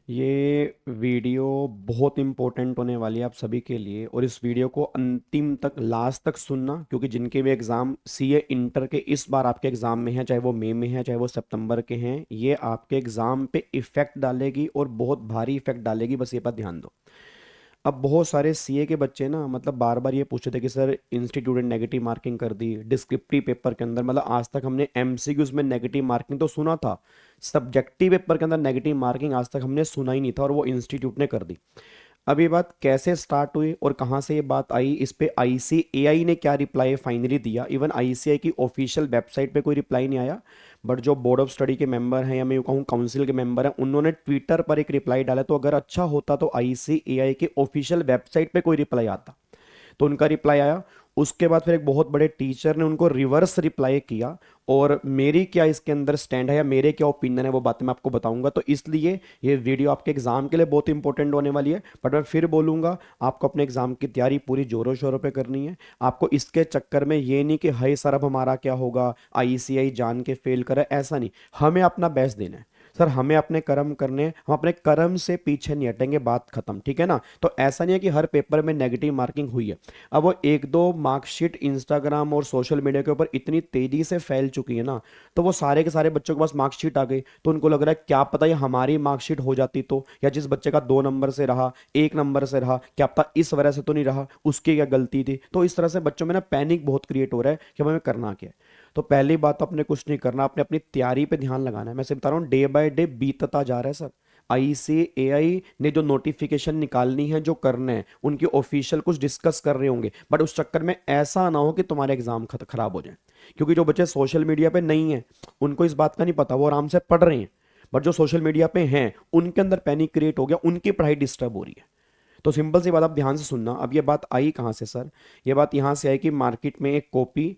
ये वीडियो बहुत इंपॉर्टेंट होने वाली है आप सभी के लिए, और इस वीडियो को अंतिम तक लास्ट तक सुनना, क्योंकि जिनके भी एग्ज़ाम सीए इंटर के इस बार आपके एग्ज़ाम में है, चाहे वो मई में है चाहे वो सितंबर के हैं, ये आपके एग्ज़ाम पे इफ़ेक्ट डालेगी और बहुत भारी इफ़ेक्ट डालेगी। बस ये पर ध्यान दो। अब बहुत सारे सीए के बच्चे ना, मतलब बार बार ये पूछते थे कि सर इंस्टीट्यूट ने नेगेटिव मार्किंग कर दी डिस्क्रिप्टिव पेपर के अंदर। मतलब आज तक हमने एमसीक्यूज में नेगेटिव मार्किंग तो सुना था, सब्जेक्टिव पेपर के अंदर नेगेटिव मार्किंग आज तक हमने सुना ही नहीं था, और वो इंस्टीट्यूट ने कर दी। अब ये बात कैसे स्टार्ट हुई और कहाँ से ये बात आई, इस पे आईसीएआई ने क्या रिप्लाई फाइनली दिया। इवन आईसीएआई की ऑफिशियल वेबसाइट पे कोई रिप्लाई नहीं आया, बट जो बोर्ड ऑफ स्टडी के मेंबर हैं, या मैं यूँ कहूँ काउंसिल के मेंबर हैं, उन्होंने ट्विटर पर एक रिप्लाई डाला। तो अगर अच्छा होता तो आईसीएआई के ऑफिशियल वेबसाइट पे कोई रिप्लाई आता, तो उनका रिप्लाई आया। उसके बाद फिर एक बहुत बड़े टीचर ने उनको रिवर्स रिप्लाई किया, और मेरी क्या इसके अंदर स्टैंड है या मेरे क्या ओपिनियन है वो बातें मैं आपको बताऊंगा। तो इसलिए ये वीडियो आपके एग्जाम के लिए बहुत इंपॉर्टेंट होने वाली है। बट मैं फिर बोलूंगा, आपको अपने एग्जाम की तैयारी पूरी जोरों शोरों पे करनी है। आपको इसके चक्कर में ये नहीं कि हाय सर अब हमारा क्या होगा, आईसीआई जान के फेल करे, ऐसा नहीं। हमें अपना बेस्ट देना है सर, हमें अपने कर्म करने हैं, हम अपने कर्म से पीछे नहीं हटेंगे, बात खत्म, ठीक है ना। तो ऐसा नहीं है कि हर पेपर में नेगेटिव मार्किंग हुई है। अब वो एक दो मार्कशीट इंस्टाग्राम और सोशल मीडिया के ऊपर इतनी तेजी से फैल चुकी है ना, तो वो सारे के सारे बच्चों के पास मार्कशीट आ गई, तो उनको लग रहा है क्या पता ये हमारी मार्कशीट हो जाती तो, या जिस बच्चे का 2 नंबर से रहा 1 नंबर से रहा, क्या पता इस वजह से तो नहीं रहा, उसकी क्या गलती थी। तो इस तरह से बच्चों में ना पैनिक बहुत क्रिएट हो रहा है कि हमें करना क्या है। तो पहली बात तो अपने कुछ नहीं करना, अपने अपनी तैयारी पे ध्यान लगाना है। मैं सिर्फ बता रहा हूँ, डे बाय डे बीतता जा रहा है सर। आईसीएआई ने जो नोटिफिकेशन निकालनी है, जो करने हैं, उनकी ऑफिशियल कुछ डिस्कस कर रहे होंगे, बट उस चक्कर में ऐसा ना हो कि तुम्हारे एग्जाम खराब हो जाए। क्योंकि जो बच्चे सोशल मीडिया पे नहीं है, उनको इस बात का नहीं पता, वो आराम से पढ़ रहे हैं। बट जो सोशल मीडिया पे हैं, उनके अंदर पैनिक क्रिएट हो गया, उनकी पढ़ाई डिस्टर्ब हो रही है। तो सिंपल सी बात, आप ध्यान से सुनना। अब ये बात आई कहाँ से सर, ये बात यहाँ से आई कि मार्केट में एक कॉपी,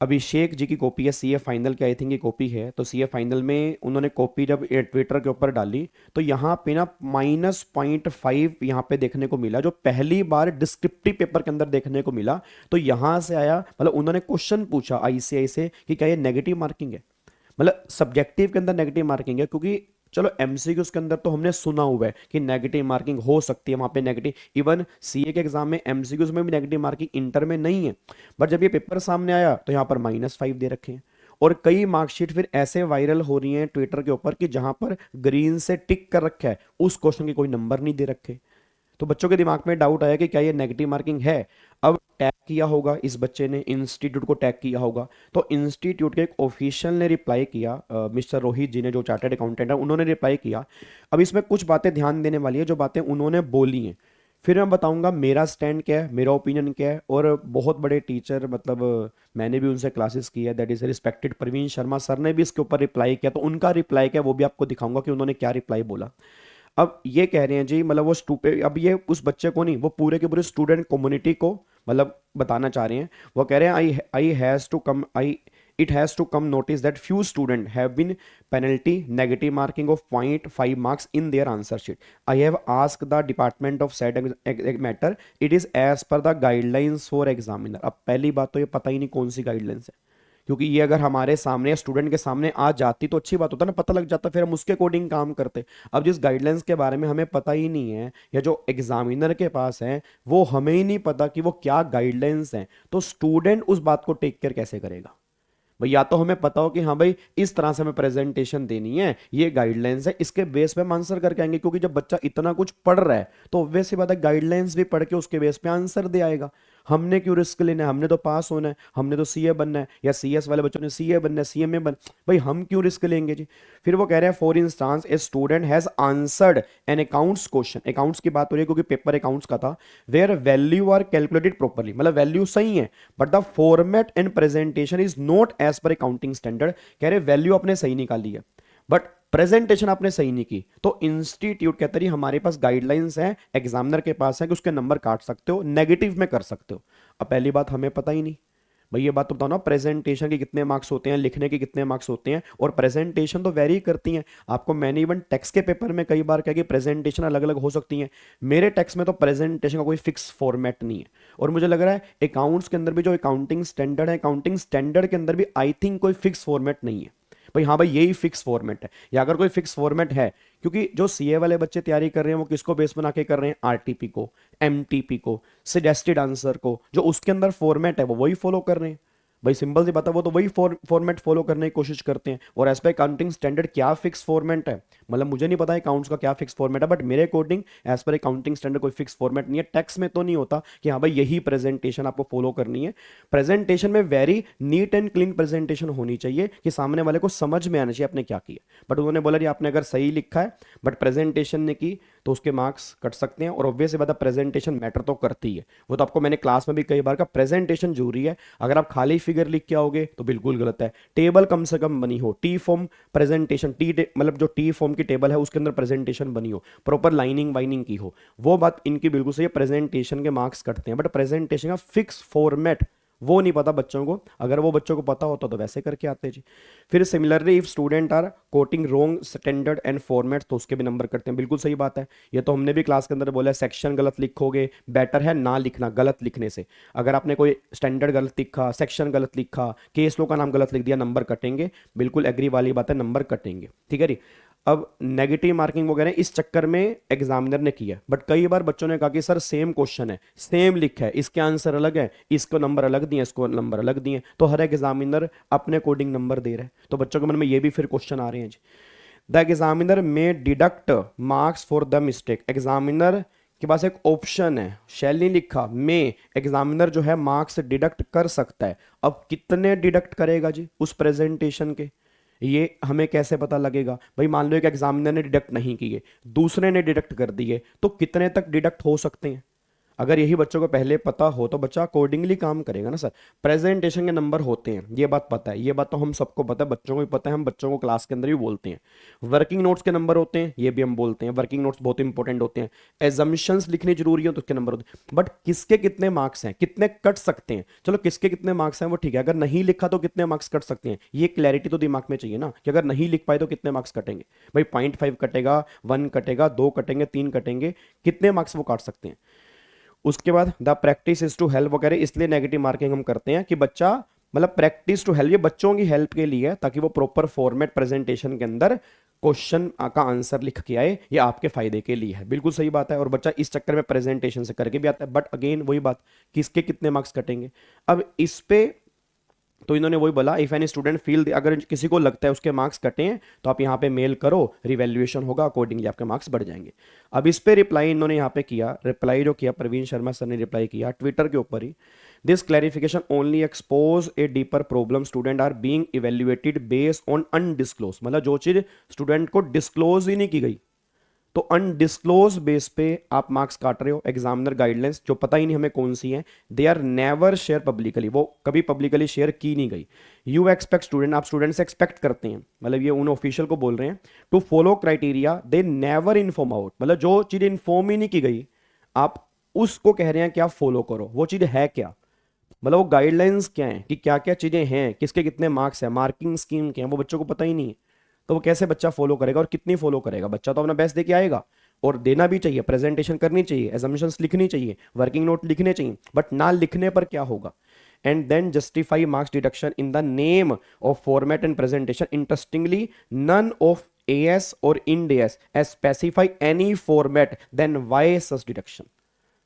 अभिषेक जी की कॉपी है, सीए फाइनल की आई थिंक ये कॉपी है। तो सीए फाइनल में उन्होंने कॉपी जब ट्विटर के ऊपर डाली, तो यहाँ पे ना -0.5 यहाँ पे देखने को मिला, जो पहली बार डिस्क्रिप्टिव पेपर के अंदर देखने को मिला। तो यहाँ से आया, मतलब उन्होंने क्वेश्चन पूछा आईसीआई से कि क्या ये नेगेटिव मार्किंग है, मतलब सब्जेक्टिव के अंदर नेगेटिव मार्किंग है। क्योंकि चलो एमसीक्यूज के अंदर तो हमने सुना हुआ है कि नेगेटिव मार्किंग हो सकती है, वहां पे नेगेटिव, इवन सीए के एग्जाम में एमसीक्यूज में भी नेगेटिव मार्किंग इंटर में नहीं है। बट जब ये पेपर सामने आया तो यहाँ पर -5 दे रखे हैं। और कई मार्कशीट फिर ऐसे वायरल हो रही हैं ट्विटर के ऊपर कि जहां पर ग्रीन से टिक कर रखा है, उस क्वेश्चन के कोई नंबर नहीं दे रखे। तो बच्चों के दिमाग में डाउट आया कि क्या ये नेगेटिव मार्किंग है। अब टैग किया होगा इस बच्चे ने, इंस्टीट्यूट को टैग किया होगा, तो इंस्टीट्यूट के एक ऑफिशियल ने रिप्लाई किया, मिस्टर रोहित जी ने, जो चार्टर्ड अकाउंटेंट है, उन्होंने रिप्लाई किया। अब इसमें कुछ बातें ध्यान देने वाली है, जो बातें उन्होंने बोली हैं। फिर मैं बताऊंगा मेरा स्टैंड क्या है, मेरा ओपिनियन क्या है। और बहुत बड़े टीचर, मतलब मैंने भी उनसे क्लासेस की है, that is respected Praveen Sharma sir ने भी इसके ऊपर रिप्लाई किया, तो उनका रिप्लाई क्या है वो भी आपको दिखाऊंगा कि उन्होंने क्या रिप्लाई बोला। अब ये कह रहे हैं जी, मतलब वो अब ये उस बच्चे को नहीं, वो पूरे के पूरे स्टूडेंट कम्युनिटी को मतलब बताना चाह रहे हैं। वो कह रहे हैं I I has to come I it has to come notice that few students have been penalty negative marking of 0.5 marks in their answer sheet. I have asked the department of said matter. It is as per the guidelines for examiner. अब पहली बात तो ये पता ही नहीं कौन सी guidelines है, क्योंकि ये अगर हमारे सामने स्टूडेंट के सामने आ जाती तो अच्छी बात होता ना, पता लग जाता, फिर हम उसके अकॉर्डिंग काम करते। अब जिस गाइडलाइंस के बारे में हमें पता ही नहीं है, या जो एग्जामिनर के पास है वो हमें ही नहीं पता कि वो क्या गाइडलाइंस हैं, तो स्टूडेंट उस बात को टेक केयर कैसे करेगा भाई। या तो हमें पता हो कि हाँ भाई इस तरह से हमें प्रेजेंटेशन देनी है, ये गाइडलाइंस है, इसके बेस पे हम आंसर करके आएंगे। क्योंकि जब बच्चा इतना कुछ पढ़ रहा है तो ऑब्वियस सी बात है गाइडलाइंस भी पढ़ के उसके बेस पे आंसर दे आएगा। हमने क्यों रिस्क लेना है, हमने तो पास होना है, हमने तो सीए बनना है, या सीएस वाले बच्चों ने सीए बनना है, सीएमए बन, भाई हम क्यों रिस्क लेंगे जी। फिर वो कह रहे हैं for instance a student has answered an accounts question, accounts की बात हो रही है क्योंकि पेपर अकाउंट्स का था, where value are calculated properly, मतलब वैल्यू सही है, but the format and presentation is not as per accounting standard. कह रहे वैल्यू आपने सही निकाली है, बट प्रेजेंटेशन आपने सही नहीं की। तो इंस्टीट्यूट कहते रही हमारे पास गाइडलाइंस है, एग्जामिनर के पास है कि उसके नंबर काट सकते हो, नेगेटिव में कर सकते हो। अब पहली बात हमें पता ही नहीं भाई, ये बात तो बताओ ना, प्रेजेंटेशन के कितने मार्क्स होते हैं, लिखने के कितने मार्क्स होते हैं, और प्रेजेंटेशन तो वेरी करती हैं। आपको मैंने इवन टेक्स्ट के पेपर में कई बार कहा कि प्रेजेंटेशन अलग अलग हो सकती हैं, मेरे टेक्स्ट में तो प्रेजेंटेशन का कोई फिक्स फॉर्मेट नहीं है। और मुझे लग रहा है अकाउंट्स के अंदर भी जो अकाउंटिंग स्टैंडर्ड है, अकाउंटिंग स्टैंडर्ड के अंदर भी आई थिंक कोई फिक्स फॉर्मेट नहीं है। भाई हाँ भाई यही फिक्स फॉर्मेट है, या अगर कोई फिक्स फॉर्मेट है, क्योंकि जो सीए वाले बच्चे तैयारी कर रहे हैं वो किसको बेस बना के कर रहे हैं, आरटीपी को, एमटीपी को, सजेस्टेड आंसर को, जो उसके अंदर फॉर्मेट है वो वही फॉलो कर रहे हैं। भाई सिंपल सी बात है, वो तो वही फॉर्मेट फॉलो करने की कोशिश करते हैं। और एज पर अकाउंटिंग स्टैंडर्ड क्या फिक्स फॉर्मेट है, मतलब मुझे नहीं पता अकाउंट्स का क्या फिक्स फॉर्मेट है, बट मेरे according as per accounting standard कोई फिक्स फॉर्मेट नहीं है। टैक्स में तो नहीं होता कि हाँ भाई यही प्रेजेंटेशन आपको फॉलो करनी है। प्रेजेंटेशन में very neat and clean presentation होनी चाहिए कि सामने वाले को समझ में आना चाहिए आपने क्या किया। बट उन्होंने बोला जी आपने अगर सही लिखा है बट प्रेजेंटेशन ने की तो उसके मार्क्स कट सकते हैं। और ऑब्वियस बात है प्रेजेंटेशन मैटर तो करती है, वो तो आपको मैंने क्लास में भी कई बार का, प्रेजेंटेशन जरूरी है। अगर आप खाली फिगर लिख के आओगे तो बिल्कुल गलत है। टेबल कम से कम बनी हो, टी फॉर्म प्रेजेंटेशन, मतलब जो टी फॉर्म की टेबल है उसके अंदर प्रेजेंटेशन बनी हो, प्रॉपर लाइनिंग वाइनिंग की हो, वो बात इनकी बिल्कुल सही है। प्रेजेंटेशन के मार्क्स कटते हैं, बट प्रेजेंटेशन का फिक्स फॉर्मेट वो नहीं पता बच्चों को। अगर वो बच्चों को पता होता तो वैसे करके आते जी। फिर similarly if student are quoting wrong standard and format तो उसके भी नंबर करते हैं, बिल्कुल सही बात है। ये तो हमने भी क्लास के अंदर बोला, सेक्शन गलत लिखोगे बेटर है ना लिखना गलत लिखने से। अगर आपने कोई स्टैंडर्ड गलत लिखा, सेक्शन गलत लिखा, केस लो का नाम गलत लिख दिया, नंबर कटेंगे, बिल्कुल एग्री वाली बात है, नंबर कटेंगे, ठीक है जी। अब नेगेटिव मार्किंग वगैरह इस चक्कर में एग्जामिनर ने किया, बट कई बार बच्चों ने कहा कि सर सेम क्वेश्चन है, सेम लिखा है, इसके आंसर अलग है, इसको नंबर अलग दिए, इसको नंबर अलग दिए, तो हर एक एग्जामिनर अपने अकॉर्डिंग नंबर दे रहा है। तो बच्चों के मन में ये भी फिर क्वेश्चन आ रहे हैं जी, द एग्जामिनर में deduct marks for the mistake. Examiner के पास एक ऑप्शन है, शैल नहीं लिखा, में एग्जामिनर जो है मार्क्स डिडक्ट कर सकता है। अब कितने डिडक्ट करेगा जी उस प्रेजेंटेशन के, ये हमें कैसे पता लगेगा। भाई मान लो एक एग्जामिनर ने डिडक्ट नहीं किए, दूसरे ने डिडक्ट कर दिए, तो कितने तक डिडक्ट हो सकते हैं। अगर यही बच्चों को पहले पता हो तो बच्चा अकॉर्डिंगली काम करेगा ना सर। प्रेजेंटेशन के नंबर होते हैं, ये बात पता है, ये बात तो हम सबको पता है, बच्चों को भी पता है, हम बच्चों को क्लास के अंदर भी बोलते हैं। वर्किंग नोट्स के नंबर होते हैं, ये भी हम बोलते हैं, वर्किंग नोट्स बहुत इंपॉर्टेंट होते हैं। एजम्पशंस लिखनी जरूरी है तो उसके नंबर होते हैं, बट किसके कितने मार्क्स हैं, कितने कट सकते हैं, चलो किसके कितने मार्क्स हैं वो ठीक है, अगर नहीं लिखा तो कितने मार्क्स कट सकते हैं, ये क्लैरिटी तो दिमाग में चाहिए ना, कि अगर नहीं लिख पाए तो कितने मार्क्स कटेंगे। भाई 0.5 कटेगा, 1 कटेगा, 2 कटेंगे, 3 कटेंगे, कितने मार्क्स वो काट सकते हैं। उसके बाद the practice is to help वगैरह, इसलिए नेगेटिव मार्किंग हम करते हैं कि बच्चा, मतलब प्रैक्टिस टू हेल्प, ये बच्चों की हेल्प के लिए है, ताकि वो प्रॉपर फॉर्मेट प्रेजेंटेशन के अंदर क्वेश्चन का आंसर लिख के आए, ये आपके फायदे के लिए है, बिल्कुल सही बात है। और बच्चा इस चक्कर में प्रेजेंटेशन से करके भी आता है, बट अगेन वही बात, किसके कितने मार्क्स कटेंगे। अब इस पे तो इन्होंने वही बोला, इफ एनी स्टूडेंट फील, अगर किसी को लगता है उसके मार्क्स कटे हैं तो आप यहाँ पे मेल करो, रिवैल्यूएशन होगा, अकॉर्डिंगली आपके मार्क्स बढ़ जाएंगे। अब इस पे रिप्लाई इन्होंने यहाँ पे किया, रिप्लाई जो किया प्रवीण शर्मा सर ने रिप्लाई किया ट्विटर के ऊपर ही, this clarification only expose a deeper problem, student are being evaluated based on undisclose, मतलब जो चीज स्टूडेंट को डिस्क्लोज ही नहीं की गई, तो अनडिस्क्लोज बेस पे आप मार्क्स काट रहे हो। एग्जामिनर गाइडलाइंस जो पता ही नहीं हमें कौन सी है, they are never share publicly, वो कभी पब्लिकली शेयर की नहीं गई। यू एक्सपेक्ट स्टूडेंट, आप स्टूडेंट से एक्सपेक्ट करते हैं, मतलब ये उन ऑफिशियल को बोल रहे हैं, to follow criteria they never inform out, मतलब जो चीज इन्फॉर्म ही नहीं की गई आप उसको कह रहे हैं कि आप फॉलो करो, वो चीज है क्या, मतलब वो गाइडलाइंस क्या है कि क्या क्या चीजें हैं, किसके कितने मार्क्स है, मार्किंग स्कीम क्या है, वो बच्चों को पता ही नहीं है। तो वो कैसे बच्चा फॉलो करेगा और कितनी फॉलो करेगा। बच्चा तो अपना बेस्ट दे के आएगा, और देना भी चाहिए, प्रेजेंटेशन करनी चाहिए, एजम्पशंस लिखनी चाहिए, वर्किंग नोट लिखने चाहिए, बट ना लिखने पर क्या होगा। And then justify marks deduction in the name of format and presentation. Interestingly none of AS or Ind AS as specify any format, then why such deduction.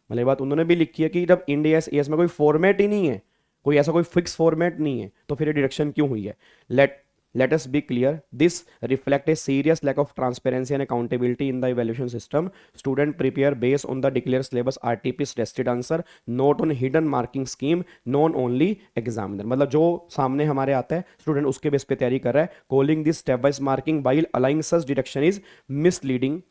मतलब ये बात उन्होंने भी लिखी है कि जब इंड एएस में कोई फॉर्मेट ही नहीं है, कोई ऐसा कोई फिक्स फॉर्मेट नहीं है, तो फिर डिडक्शन क्यों हुई है। Let us be clear, this reflect a serious lack of transparency and accountability in the evaluation system. Student prepare based on the declared syllabus RTP suggested answer, not on hidden marking scheme known only examiner। मतलब जो सामने हमारे आता है student उसके base पे तैयारी कर रहा है। Calling this step wise marking while allowing such deduction is misleading।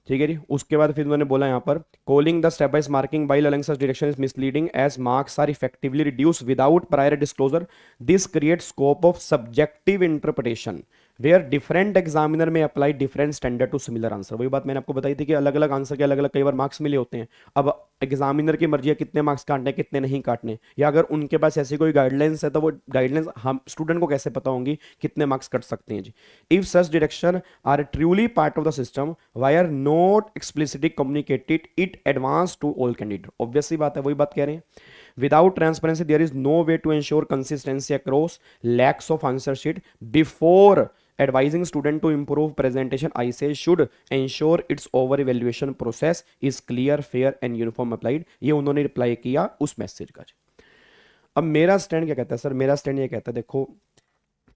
ठीक है जी। उसके बाद फिर उन्होंने बोला यहाँ पर, calling the step wise marking by allowing such deduction is misleading as marks are effectively reduce without prior disclosure, this create scope of subjective interpretation where different examiner may apply different standard to similar answer. वही बात मैंने आपको बताई थी कि अलग अलग answer के अलग अलग कई बार मार्क्स मिले होते हैं। अब एग्जामिनर की मर्जी है कितने मार्क्स काटने कितने नहीं काटने, या अगर उनके पास ऐसी कोई गाइडलाइंस है तो वो गाइडलाइंस हम स्टूडेंट को कैसे पता होंगी कितने मार्क्स कट सकते हैं जी। If such deduction are truly part of the system why are not explicitly communicated it advance to all candidate. Obviously बात है, वही बात कह रहे हैं। Without transparency, there is no way to ensure consistency across lakhs of answer sheet. Before advising student to improve presentation, ICAI should ensure its over evaluation process is clear, fair and uniform applied. ये उन्होंने reply किया उस message का। अब मेरा stand क्या कहता है सर, मेरा स्टैंड ये कहता है, देखो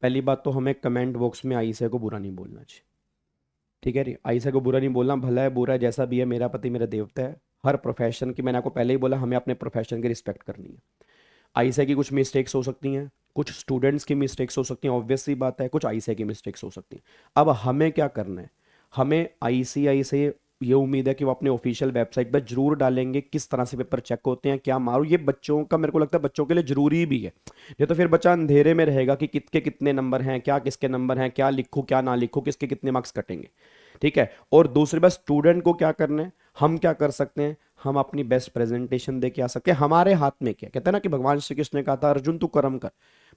पहली बात तो हमें कमेंट बॉक्स में आईसीआई को बुरा नहीं बोलना चाहिए, ठीक है री, आईसीआई को बुरा नहीं बोलना, भला है बुरा है जैसा भी है, मेरा पति मेरा देवता है। हर प्रोफेशन की, मैंने आपको पहले ही बोला, हमें अपने प्रोफेशन की रिस्पेक्ट करनी है। आईसीआई की कुछ मिस्टेक्स हो सकती हैं, कुछ स्टूडेंट्स की मिस्टेक्स हो सकती हैं, ऑब्वियस सी बात है, कुछ आईसीआई की मिस्टेक्स हो सकती हैं। अब हमें क्या करना है, हमें आईसीआई से ये उम्मीद है कि वो अपने ऑफिशियल वेबसाइट पर जरूर डालेंगे किस तरह से पेपर चेक होते हैं, क्या मारो। ये बच्चों का, मेरे को लगता है बच्चों के लिए जरूरी भी है, नहीं तो फिर बच्चा अंधेरे में रहेगा कि किसके कितने नंबर हैं, क्या किसके नंबर हैं, क्या लिखूं क्या ना लिखूं, किसके कितने मार्क्स कटेंगे, ठीक है। और दूसरी बात, स्टूडेंट को क्या करना है, हम क्या कर सकते हैं, हम अपनी बेस्ट प्रेजेंटेशन दे के आ सकते हैं। हमारे हाथ में क्या, कहते हैं ना कि भगवान श्री कृष्ण ने कहा था अर्जुन तू कर्म कर,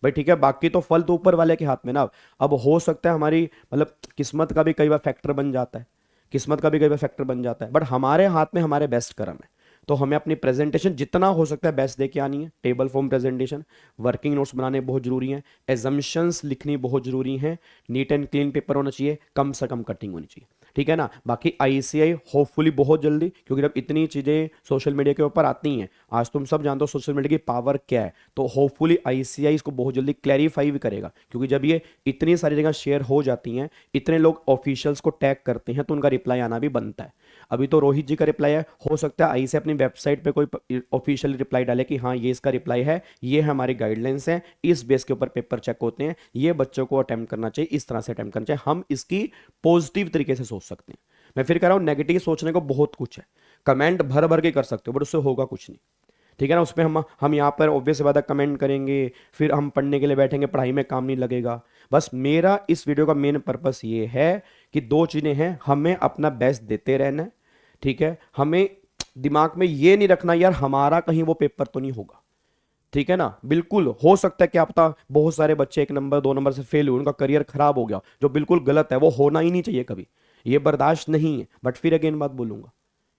भाई ठीक है, बाकी तो फल तो ऊपर वाले के हाथ में ना। अब हो सकता है हमारी मतलब किस्मत का भी कई बार फैक्टर बन जाता है, किस्मत का भी कई बार फैक्टर बन जाता है, बट हमारे हाथ में हमारे बेस्ट कर्म है। तो हमें अपनी प्रेजेंटेशन जितना हो सकता है बेस्ट देके आनी है। Table form presentation, working notes बनाने बहुत जरूरी हैं, एजम्पशंस लिखनी बहुत जरूरी हैं, नीट एंड क्लीन पेपर होना चाहिए, कम से कम कटिंग होनी चाहिए, ठीक है ना। बाकी आईसीआई होपफुली बहुत जल्दी, क्योंकि जब इतनी चीज़ें सोशल मीडिया के ऊपर आती हैं, आज तुम सब जानते हो सोशल मीडिया की पावर क्या है, तो होपफुली आईसीआई इसको बहुत जल्दी क्लैरिफाई भी करेगा। क्योंकि जब ये इतनी सारी जगह शेयर हो जाती हैं, इतने लोग ऑफिशियल्स को टैग करते हैं, तो उनका रिप्लाई आना भी बनता है। अभी तो रोहित जी का रिप्लाई है, हो सकता है आई से अपनी वेबसाइट पे कोई ऑफिशियल रिप्लाई डाले कि हाँ ये इसका रिप्लाई है, ये हमारी गाइडलाइंस है, इस बेस के ऊपर पेपर चेक होते हैं, ये बच्चों को अटेम्प्ट करना चाहिए, इस तरह से अटेम्प्ट करना चाहिए। हम इसकी पॉजिटिव तरीके से सोच सकते हैं। मैं फिर कह रहा हूँ नेगेटिव सोचने को बहुत कुछ है, कमेंट भर भर के कर सकते हो, बट उससे होगा कुछ नहीं, ठीक है ना। उसमें हम यहाँ पर ऑब्वियस बात है कमेंट करेंगे, फिर हम पढ़ने के लिए बैठेंगे, पढ़ाई में काम नहीं लगेगा। बस मेरा इस वीडियो का मेन पर्पस ये है कि दो चीज़ें हैं, हमें अपना बेस्ट देते रहना है, ठीक है। हमें दिमाग में ये नहीं रखना यार हमारा कहीं वो पेपर तो नहीं होगा, ठीक है ना। बिल्कुल हो सकता है कि आप पता बहुत सारे बच्चे 1 नंबर 2 नंबर से फेल हुए, उनका करियर खराब हो गया, जो बिल्कुल गलत है, वो होना ही नहीं चाहिए कभी, ये बर्दाश्त नहीं है। बट फिर अगेन बात बोलूंगा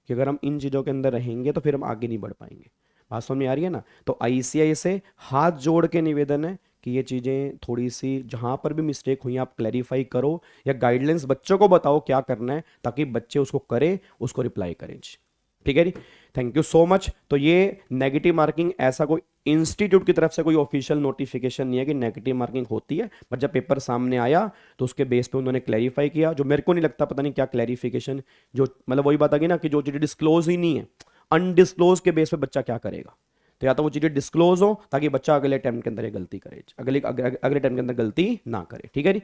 कि अगर हम इन चीज़ों के अंदर रहेंगे तो फिर हम आगे नहीं बढ़ पाएंगे। बात समझ में आ रही है ना। तो आईसीआई से हाथ जोड़ के निवेदन है कि ये चीज़ें थोड़ी सी जहाँ पर भी मिस्टेक हुई आप क्लैरिफाई करो, या गाइडलाइंस बच्चों को बताओ क्या करना है, ताकि बच्चे उसको करें, उसको रिप्लाई करें, ठीक है जी। Thank you so much. तो ये नेगेटिव मार्किंग ऐसा कोई इंस्टीट्यूट की तरफ से कोई ऑफिशियल नोटिफिकेशन नहीं है कि नेगेटिव मार्किंग होती है, बट जब पेपर सामने आया तो उसके बेस पे उन्होंने क्लैरिफाई किया, जो मेरे को नहीं लगता पता नहीं क्या क्लैरिफिकेशन, जो मतलब वही बात आ गई ना कि जो चीज़ें डिस्क्लोज ही नहीं है, अनडिस्क्लोज के बेस पे बच्चा क्या करेगा। तो या तो वो चीज़ें डिस्क्लोज हो ताकि बच्चा अगले अटेम्प्ट के अंदर ये गलती करे, अगले अगले अटेम्प्ट के अंदर गलती ना करे, ठीक है जी।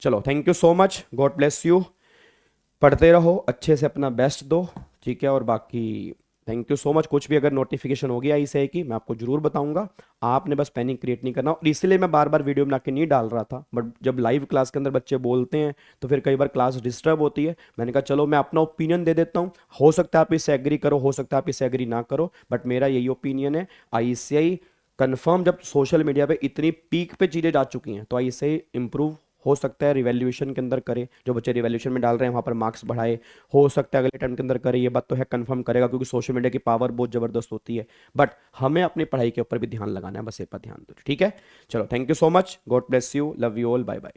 चलो thank you so much, God bless you, पढ़ते रहो, अच्छे से अपना बेस्ट दो, ठीक है। और बाकी थैंक यू सो मच। कुछ भी अगर नोटिफिकेशन हो गया इससे की मैं आपको जरूर बताऊंगा, आपने बस पैनिक क्रिएट नहीं करना। और इसलिए मैं बार बार वीडियो बना के नहीं डाल रहा था, बट जब लाइव क्लास के अंदर बच्चे बोलते हैं तो फिर कई बार क्लास डिस्टर्ब होती है, मैंने कहा चलो मैं अपना ओपिनियन दे देता हूँ। हो सकता है आप इससे एग्री करो, हो सकता है आप इससे एग्री ना करो, बट मेरा यही ओपिनियन है। आईसीआई कन्फर्म जब सोशल मीडिया पे इतनी पीक पे चीज़ें जा चुकी हैं, तो आईसीआई इंप्रूव हो सकता है रिवैल्यूएशन के अंदर करे, जो बच्चे रिवैल्यूएशन में डाल रहे हैं वहाँ पर मार्क्स बढ़ाए, हो सकता है अगले अटेम्प्ट के अंदर करे, ये बात तो है कंफर्म करेगा, क्योंकि सोशल मीडिया की पावर बहुत ज़बरदस्त होती है। बट हमें अपनी पढ़ाई के ऊपर भी ध्यान लगाना है, बस ये पर ध्यान दो, ठीक है। चलो thank you so much, God bless you, love you all, bye bye.